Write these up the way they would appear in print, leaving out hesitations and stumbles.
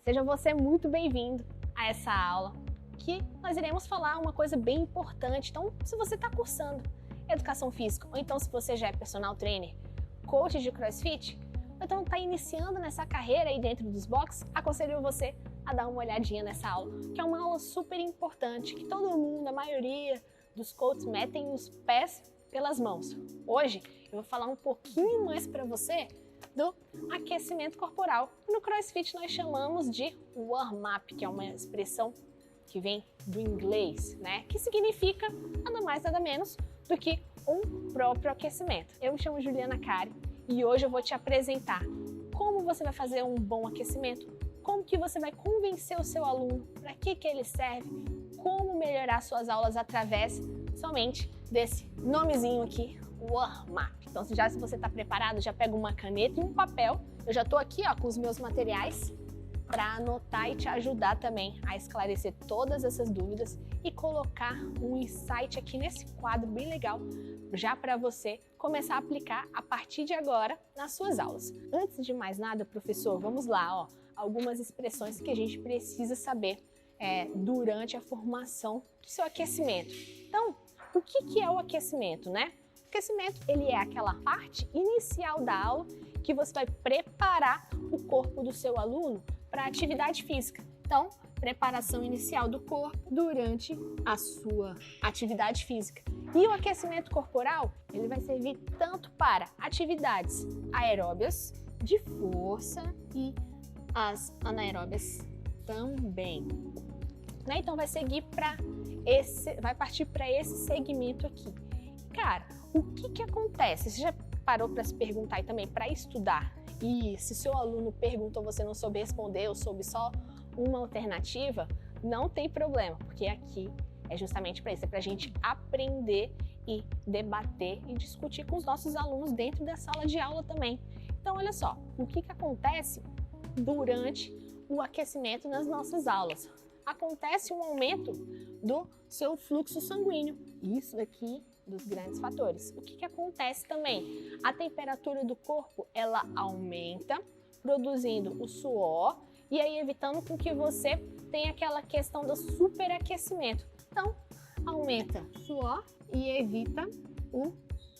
Seja você muito bem-vindo a essa aula, que nós iremos falar uma coisa bem importante. Então, se você está cursando Educação Física, ou então se você já é personal trainer, coach de CrossFit, ou então está iniciando nessa carreira aí dentro dos boxes, aconselho você a dar uma olhadinha nessa aula, que é uma aula super importante, que todo mundo, a maioria dos coaches metem os pés pelas mãos. Hoje eu vou falar um pouquinho mais para você do aquecimento corporal. No CrossFit nós chamamos de warm-up, que é uma expressão que vem do inglês, né? Que significa nada mais nada menos do que um próprio aquecimento. Eu me chamo Juliana Cari e hoje eu vou te apresentar como você vai fazer um bom aquecimento, como que você vai convencer o seu aluno, para que ele serve, como melhorar suas aulas através somente desse nomezinho aqui, warm-up. Então, se você está preparado, já pega uma caneta e um papel. Eu já estou aqui com os meus materiais para anotar e te ajudar também a esclarecer todas essas dúvidas e colocar um insight aqui nesse quadro bem legal, já para você começar a aplicar a partir de agora nas suas aulas. Antes de mais nada, professor, vamos lá, algumas expressões que a gente precisa saber durante a formação do seu aquecimento. Então, o que é o aquecimento, né? O aquecimento, ele é aquela parte inicial da aula que você vai preparar o corpo do seu aluno para a atividade física. Então, preparação inicial do corpo durante a sua atividade física. E o aquecimento corporal, ele vai servir tanto para atividades aeróbias, de força e as anaeróbias também. Né? Então, vai partir para esse segmento aqui. Cara, o que acontece? Você já parou para se perguntar e também para estudar? E se seu aluno pergunta ou você não soube responder ou soube só uma alternativa, não tem problema, porque aqui é justamente para isso, é para a gente aprender e debater e discutir com os nossos alunos dentro da sala de aula também. Então, olha só, o que acontece durante o aquecimento nas nossas aulas? Acontece um aumento do seu fluxo sanguíneo. Isso daqui dos grandes fatores. O que acontece também? A temperatura do corpo, ela aumenta, produzindo o suor e aí evitando com que você tenha aquela questão do superaquecimento. Então, aumenta o suor e evita o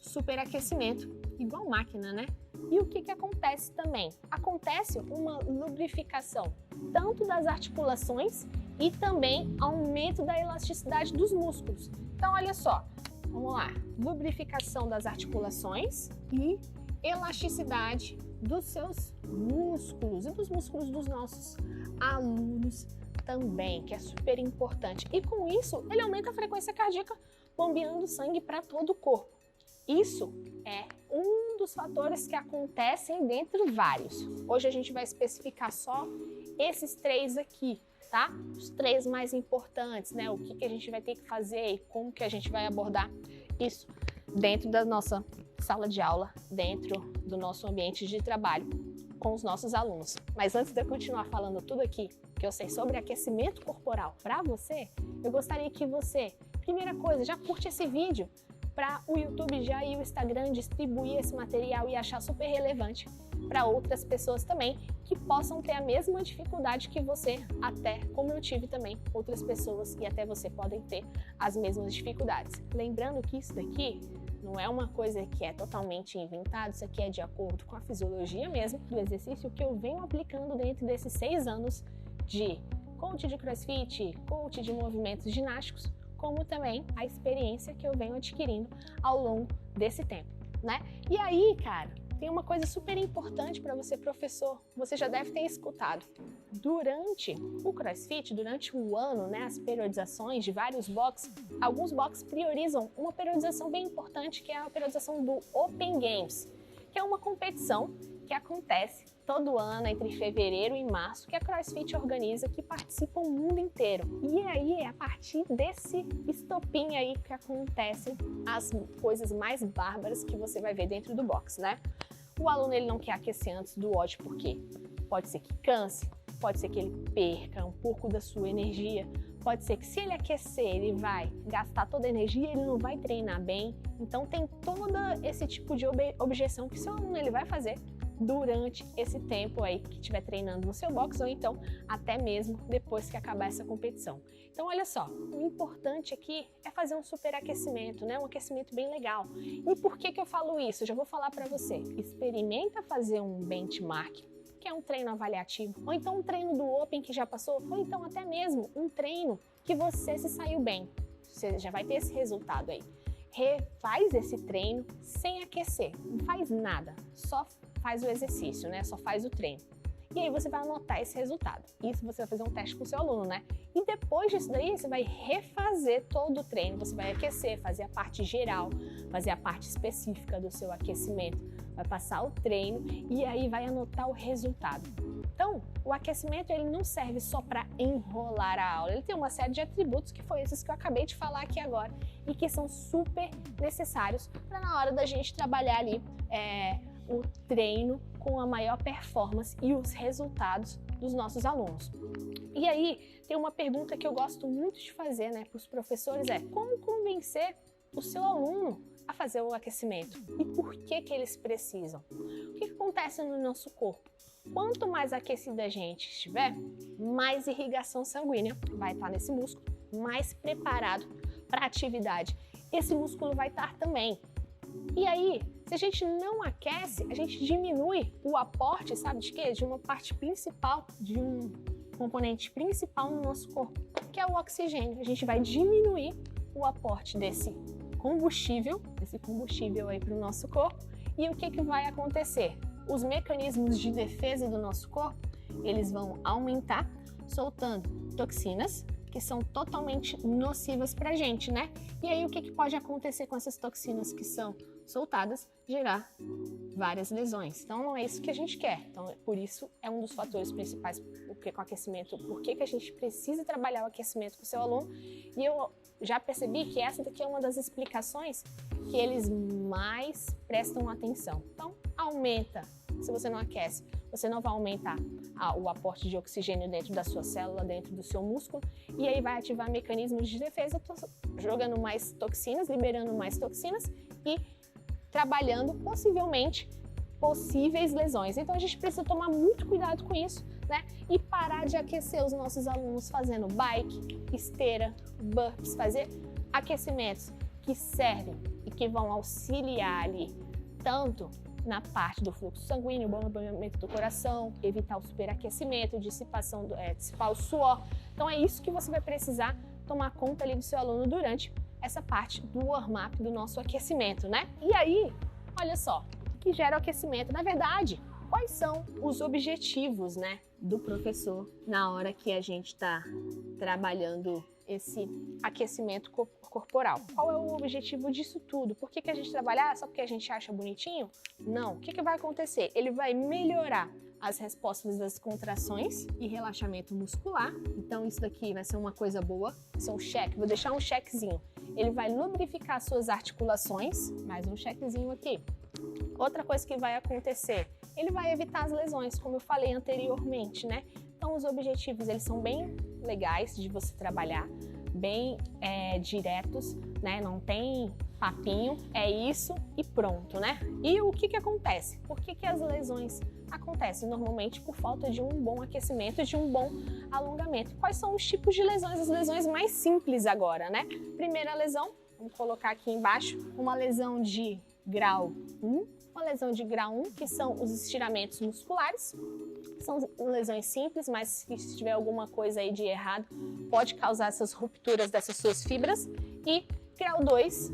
superaquecimento, igual máquina, né? E o que acontece também? Acontece uma lubrificação, tanto das articulações e também aumento da elasticidade dos músculos. Então, olha só, vamos lá. Lubrificação das articulações e elasticidade dos seus músculos e dos músculos dos nossos alunos também, que é super importante. E com isso, ele aumenta a frequência cardíaca, bombeando sangue para todo o corpo. Isso é um dos fatores que acontecem dentre vários. Hoje a gente vai especificar só esses três aqui, tá? Os três mais importantes, né? O que a gente vai ter que fazer e como que a gente vai abordar isso dentro da nossa sala de aula, dentro do nosso ambiente de trabalho com os nossos alunos. Mas antes de eu continuar falando tudo aqui que eu sei sobre aquecimento corporal para você, eu gostaria que você, primeira coisa, já curte esse vídeo para o YouTube já e o Instagram distribuir esse material e achar super relevante para outras pessoas também que possam ter a mesma dificuldade que você, até como eu tive também, outras pessoas e até você podem ter as mesmas dificuldades. Lembrando que isso daqui não é uma coisa que é totalmente inventada, isso aqui é de acordo com a fisiologia mesmo do exercício que eu venho aplicando dentro desses 6 anos de coach de CrossFit, coach de movimentos ginásticos, como também a experiência que eu venho adquirindo ao longo desse tempo, né? E aí, cara, tem uma coisa super importante para você, professor, você já deve ter escutado. Durante o CrossFit, durante o ano, né, as periodizações de vários boxes, alguns boxes priorizam uma periodização bem importante, que é a periodização do Open Games, que é uma competição que acontece todo ano entre fevereiro e março, que a CrossFit organiza, que participa o mundo inteiro. E aí é a partir desse estopim aí que acontecem as coisas mais bárbaras que você vai ver dentro do box, né? O aluno ele não quer aquecer antes do WOD, porque pode ser que canse, pode ser que ele perca um pouco da sua energia, pode ser que se ele aquecer, ele vai gastar toda a energia, ele não vai treinar bem. Então tem todo esse tipo de objeção que seu aluno ele vai fazer durante esse tempo aí que estiver treinando no seu box ou então até mesmo depois que acabar essa competição. Então olha só, o importante aqui é fazer um superaquecimento, né? Um aquecimento bem legal. E por que eu falo isso? Eu já vou falar para você. Experimenta fazer um benchmark, que é um treino avaliativo, ou então um treino do Open que já passou, ou então até mesmo um treino que você se saiu bem. Você já vai ter esse resultado aí. Refaz esse treino sem aquecer, não faz nada, só faz o exercício, né? Só faz o treino. E aí você vai anotar esse resultado. Isso você vai fazer um teste com o seu aluno, né? E depois disso daí, você vai refazer todo o treino. Você vai aquecer, fazer a parte geral, fazer a parte específica do seu aquecimento. Vai passar o treino e aí vai anotar o resultado. Então, o aquecimento ele não serve só para enrolar a aula. Ele tem uma série de atributos que foi esses que eu acabei de falar aqui agora e que são super necessários para na hora da gente trabalhar ali o treino com a maior performance e os resultados dos nossos alunos. E aí, tem uma pergunta que eu gosto muito de fazer, né, para os professores como convencer o seu aluno a fazer o aquecimento? E por que eles precisam? O que acontece no nosso corpo? Quanto mais aquecido a gente estiver, mais irrigação sanguínea vai estar nesse músculo, mais preparado para a atividade. Esse músculo vai estar também. E aí, se a gente não aquece, a gente diminui o aporte, sabe de quê? De uma parte principal, de um componente principal no nosso corpo, que é o oxigênio. A gente vai diminuir o aporte desse combustível aí para o nosso corpo. E o que vai acontecer? Os mecanismos de defesa do nosso corpo, eles vão aumentar, soltando toxinas, que são totalmente nocivas para a gente, né? E aí o que pode acontecer com essas toxinas que são soltadas? Gerar várias lesões. Então não é isso que a gente quer. Então por isso é um dos fatores principais com o aquecimento, por que a gente precisa trabalhar o aquecimento com o seu aluno. E eu já percebi que essa daqui é uma das explicações que eles mais prestam atenção. Então aumenta. Se você não aquece, você não vai aumentar o aporte de oxigênio dentro da sua célula, dentro do seu músculo, e aí vai ativar mecanismos de defesa, jogando mais toxinas, liberando mais toxinas e trabalhando possivelmente possíveis lesões. Então a gente precisa tomar muito cuidado com isso, né? E parar de aquecer os nossos alunos fazendo bike, esteira, burpees, fazer aquecimentos que servem e que vão auxiliar ali tanto na parte do fluxo sanguíneo, bombeamento do coração, evitar o superaquecimento, dissipar o suor. Então é isso que você vai precisar tomar conta ali do seu aluno durante essa parte do warm-up do nosso aquecimento, né? E aí, olha só, o que gera o aquecimento? Na verdade, quais são os objetivos, né, do professor na hora que a gente está trabalhando esse aquecimento corporal? Qual é o objetivo disso tudo? Por que a gente trabalha só porque a gente acha bonitinho? Não. O que vai acontecer? Ele vai melhorar as respostas das contrações e relaxamento muscular. Então isso daqui vai ser uma coisa boa, vai ser um cheque, vou deixar um chequezinho. Ele vai lubrificar suas articulações, mais um chequezinho aqui. Outra coisa que vai acontecer, ele vai evitar as lesões, como eu falei anteriormente, né? Então os objetivos, eles são bem legais de você trabalhar, bem diretos, né? Não tem papinho, é isso e pronto, né? E o que acontece? Por que as lesões acontecem? Normalmente por falta de um bom aquecimento, de um bom alongamento. Quais são os tipos de lesões? As lesões mais simples agora, né? Primeira lesão, vamos colocar aqui embaixo, uma lesão de grau 1, uma lesão de grau 1, que são os estiramentos musculares. São lesões simples, mas se tiver alguma coisa aí de errado, pode causar essas rupturas dessas suas fibras. E grau 2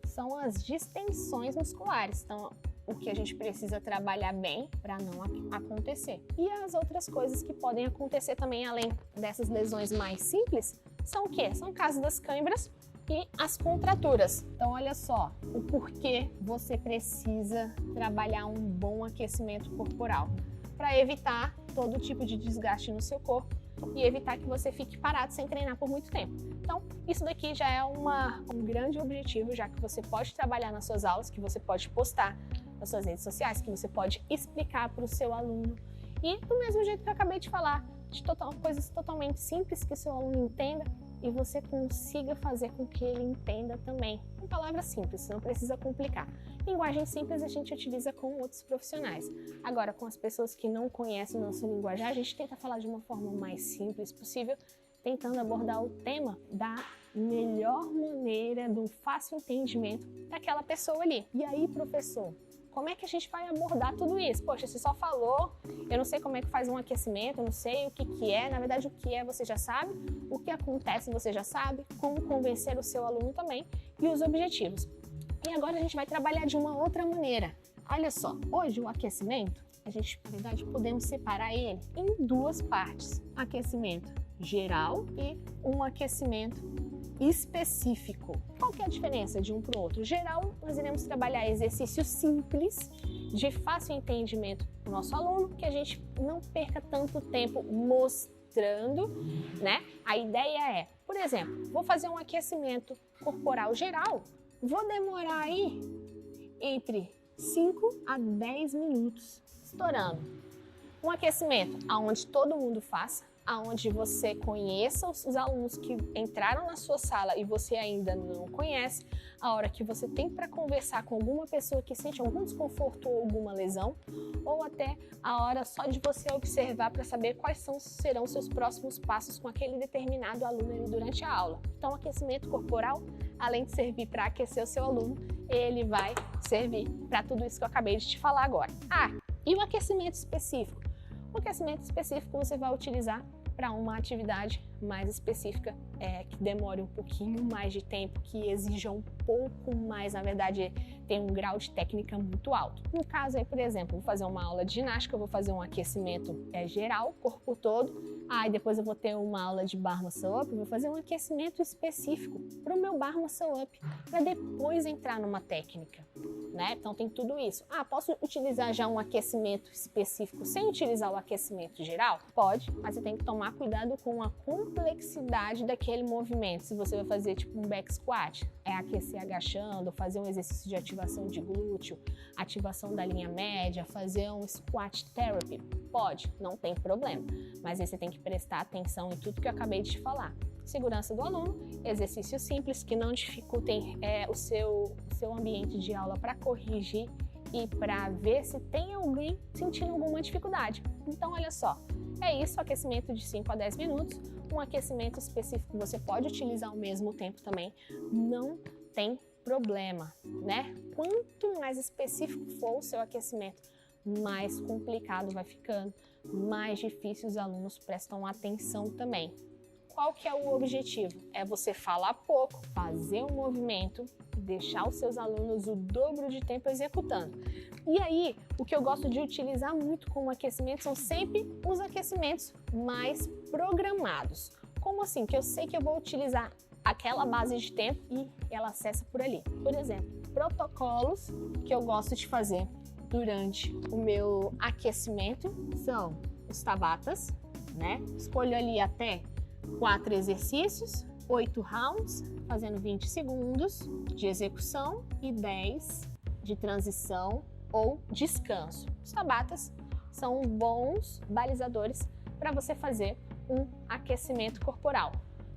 são as distensões musculares. Então, o que a gente precisa trabalhar bem para não acontecer. E as outras coisas que podem acontecer também, além dessas lesões mais simples, são o quê? São casos das câimbras e as contraturas. Então, olha só o porquê você precisa trabalhar um bom aquecimento corporal. Para evitar todo tipo de desgaste no seu corpo e evitar que você fique parado sem treinar por muito tempo. Então, isso daqui já é um grande objetivo, já que você pode trabalhar nas suas aulas, que você pode postar nas suas redes sociais, que você pode explicar para o seu aluno. E do mesmo jeito que eu acabei de falar, de coisas totalmente simples que o seu aluno entenda, e você consiga fazer com que ele entenda também. Em palavras simples, não precisa complicar. Linguagem simples a gente utiliza com outros profissionais. Agora, com as pessoas que não conhecem o nosso linguajar, a gente tenta falar de uma forma mais simples possível, tentando abordar o tema da melhor maneira, do fácil entendimento daquela pessoa ali. E aí, professor, como é que a gente vai abordar tudo isso? Poxa, você só falou, eu não sei como é que faz um aquecimento, eu não sei o que é, na verdade o que é você já sabe, o que acontece você já sabe, como convencer o seu aluno também e os objetivos. E agora a gente vai trabalhar de uma outra maneira. Olha só, hoje o aquecimento, a gente, na verdade, podemos separar ele em duas partes. Aquecimento geral e um aquecimento específico. Qual que é a diferença de um para o outro? Geral, nós iremos trabalhar exercícios simples, de fácil entendimento para o nosso aluno, que a gente não perca tanto tempo mostrando, né? A ideia é, por exemplo, vou fazer um aquecimento corporal geral, vou demorar aí entre 5 a 10 minutos, estourando. Um aquecimento onde todo mundo faça, aonde você conheça os alunos que entraram na sua sala e você ainda não conhece, a hora que você tem para conversar com alguma pessoa que sente algum desconforto ou alguma lesão, ou até a hora só de você observar para saber quais serão seus próximos passos com aquele determinado aluno ali durante a aula. Então, o aquecimento corporal, além de servir para aquecer o seu aluno, ele vai servir para tudo isso que eu acabei de te falar agora. E o aquecimento específico? O aquecimento específico você vai utilizar para uma atividade mais específica, que demore um pouquinho mais de tempo, que exija um pouco mais, na verdade, tem um grau de técnica muito alto. No caso aí, por exemplo, vou fazer uma aula de ginástica, vou fazer um aquecimento geral, corpo todo, e depois eu vou ter uma aula de bar muscle up, vou fazer um aquecimento específico para o meu bar muscle up, para depois entrar numa técnica, né? Então tem tudo isso. Posso utilizar já um aquecimento específico sem utilizar o aquecimento geral? Pode, mas você tem que tomar cuidado com a complexidade daquele movimento. Se você vai fazer tipo um back squat, aquecer agachando, fazer um exercício de ativação de glúteo, ativação da linha média, fazer um squat therapy, pode, não tem problema. Mas aí você tem que prestar atenção em tudo que eu acabei de te falar. Segurança do aluno, exercícios simples que não dificultem o seu ambiente de aula para corrigir e para ver se tem alguém sentindo alguma dificuldade. Então, olha só, é isso, aquecimento de 5 a 10 minutos, um aquecimento específico você pode utilizar ao mesmo tempo também, não tem problema, né? Quanto mais específico for o seu aquecimento, mais complicado vai ficando, mais difícil os alunos prestam atenção também. Qual que é o objetivo? É você falar pouco, fazer um movimento, deixar os seus alunos o dobro de tempo executando. E aí, o que eu gosto de utilizar muito como aquecimento são sempre os aquecimentos mais programados. Como assim? Que eu sei que eu vou utilizar aquela base de tempo e ela acessa por ali. Por exemplo, protocolos que eu gosto de fazer durante o meu aquecimento são os tabatas, né? Escolho ali até 4 exercícios, 8 rounds, fazendo 20 segundos de execução e 10 de transição ou descanso. Os tabatas são bons balizadores para você fazer um aquecimento corporal.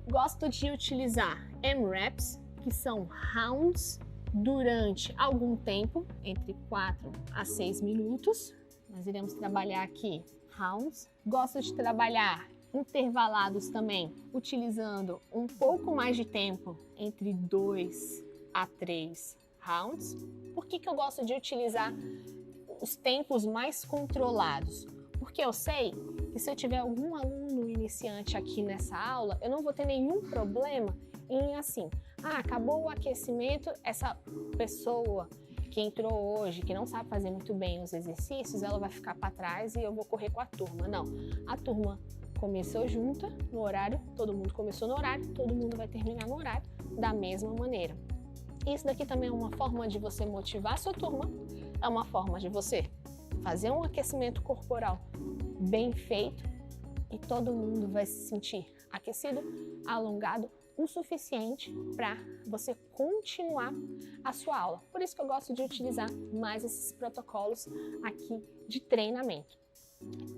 Gosto de utilizar M-Reps, que são rounds durante algum tempo, entre 4 a 6 minutos. Nós iremos trabalhar aqui rounds. Gosto de trabalhar intervalados também, utilizando um pouco mais de tempo, entre 2 a 3 rounds. Por que eu gosto de utilizar os tempos mais controlados? Porque eu sei que se eu tiver algum aluno iniciante aqui nessa aula, eu não vou ter nenhum problema em assim, acabou o aquecimento, essa pessoa que entrou hoje, que não sabe fazer muito bem os exercícios, ela vai ficar para trás e eu vou correr com a turma. Não, a turma começou junta no horário, todo mundo começou no horário, todo mundo vai terminar no horário da mesma maneira. Isso daqui também é uma forma de você motivar a sua turma, é uma forma de você fazer um aquecimento corporal bem feito e todo mundo vai se sentir aquecido, alongado o suficiente para você continuar a sua aula. Por isso que eu gosto de utilizar mais esses protocolos aqui de treinamento.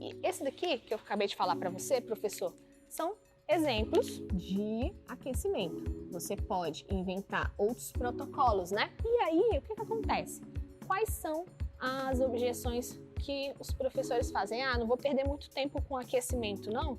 E esse daqui que eu acabei de falar para você, professor, são exemplos de aquecimento. Você pode inventar outros protocolos, né? E aí, o que acontece? Quais são as objeções que os professores fazem? Ah, não vou perder muito tempo com aquecimento, não,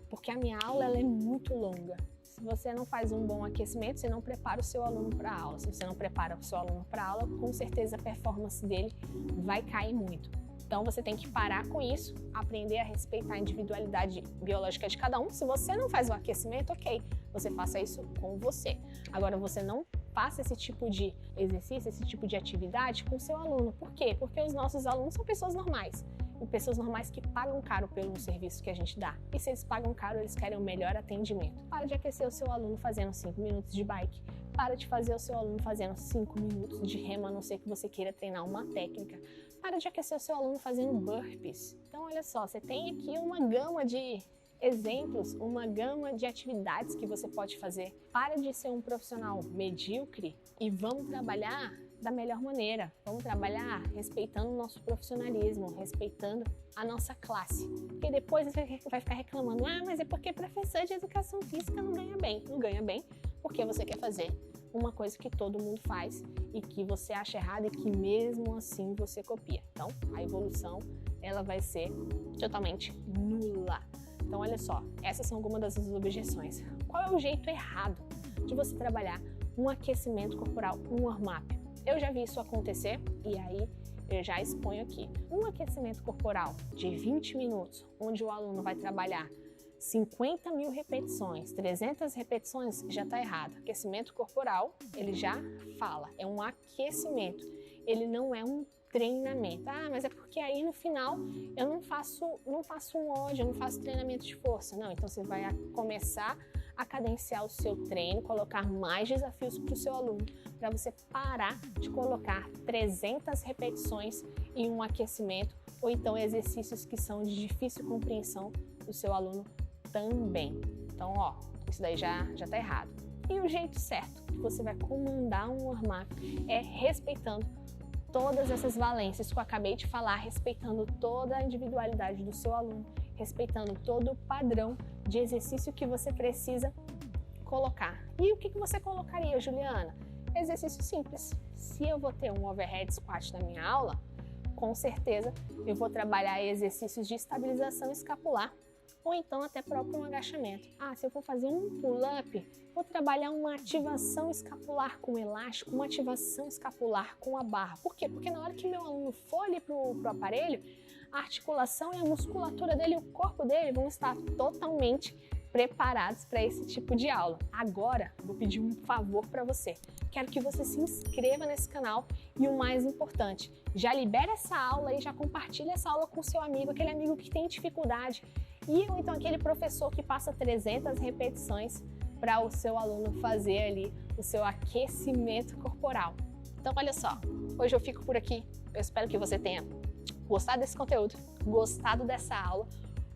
porque a minha aula ela é muito longa. Se você não faz um bom aquecimento, você não prepara o seu aluno para a aula. Se você não prepara o seu aluno para a aula, com certeza a performance dele vai cair muito. Então você tem que parar com isso, aprender a respeitar a individualidade biológica de cada um. Se você não faz o aquecimento, ok, você faça isso com você. Agora você não faça esse tipo de exercício, esse tipo de atividade com o seu aluno. Por quê? Porque os nossos alunos são pessoas normais. E pessoas normais que pagam caro pelo serviço que a gente dá. E se eles pagam caro, eles querem o melhor atendimento. Para de aquecer o seu aluno fazendo 5 minutos de bike. Para de fazer o seu aluno fazendo 5 minutos de remo, a não ser que você queira treinar uma técnica. Para de aquecer o seu aluno fazendo burpees. Então, olha só, você tem aqui uma gama de exemplos, uma gama de atividades que você pode fazer. Para de ser um profissional medíocre e vamos trabalhar da melhor maneira. Vamos trabalhar respeitando o nosso profissionalismo, respeitando a nossa classe. Porque depois você vai ficar reclamando, ah, mas é porque professor de educação física não ganha bem. Não ganha bem porque você quer fazer uma coisa que todo mundo faz e que você acha errado e que mesmo assim você copia. Então, a evolução, ela vai ser totalmente nula. Então, olha só, essas são algumas das objeções. Qual é o jeito errado de você trabalhar um aquecimento corporal, um warm-up? Eu já vi isso acontecer e aí eu já exponho aqui. Um aquecimento corporal de 20 minutos, onde o aluno vai trabalhar 50 mil repetições, 300 repetições, já está errado. Aquecimento corporal, ele já fala, é um aquecimento, ele não é um treinamento. Ah, mas é porque aí no final eu não faço um ódio, eu não faço treinamento de força. Não, então você vai começar a cadenciar o seu treino, colocar mais desafios para o seu aluno, para você parar de colocar 300 repetições em um aquecimento, ou então exercícios que são de difícil compreensão do seu aluno também. Então, ó, isso daí já tá errado. E o jeito certo que você vai comandar um warm-up é respeitando todas essas valências que eu acabei de falar, respeitando toda a individualidade do seu aluno, respeitando todo o padrão de exercício que você precisa colocar. E o que você colocaria, Juliana? Exercício simples. Se eu vou ter um overhead squat na minha aula, com certeza eu vou trabalhar exercícios de estabilização escapular ou então até próprio um agachamento. Ah, se eu for fazer um pull-up, vou trabalhar uma ativação escapular com elástico, uma ativação escapular com a barra. Por quê? Porque na hora que meu aluno for ali pro aparelho, a articulação e a musculatura dele, o corpo dele vão estar totalmente preparados para esse tipo de aula. Agora, vou pedir um favor para você. Quero que você se inscreva nesse canal e o mais importante, já libera essa aula e já compartilha essa aula com o seu amigo, aquele amigo que tem dificuldade ou então aquele professor que passa 300 repetições para o seu aluno fazer ali o seu aquecimento corporal. Então, olha só, hoje eu fico por aqui. Eu espero que você tenha gostado desse conteúdo, gostado dessa aula.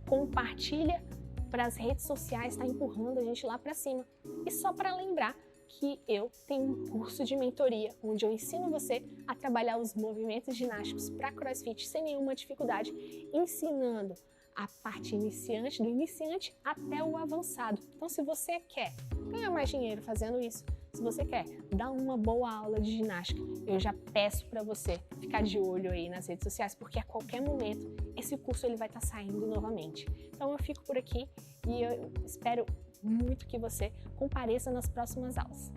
Compartilha para as redes sociais, está empurrando a gente lá para cima. E só para lembrar que eu tenho um curso de mentoria, onde eu ensino você a trabalhar os movimentos ginásticos para CrossFit sem nenhuma dificuldade, ensinando a parte iniciante, do iniciante até o avançado. Então, se você quer ganhar mais dinheiro fazendo isso, se você quer dar uma boa aula de ginástica, eu já peço para você ficar de olho aí nas redes sociais, porque a qualquer momento esse curso ele vai estar saindo novamente. Então, eu fico por aqui e eu espero muito que você compareça nas próximas aulas.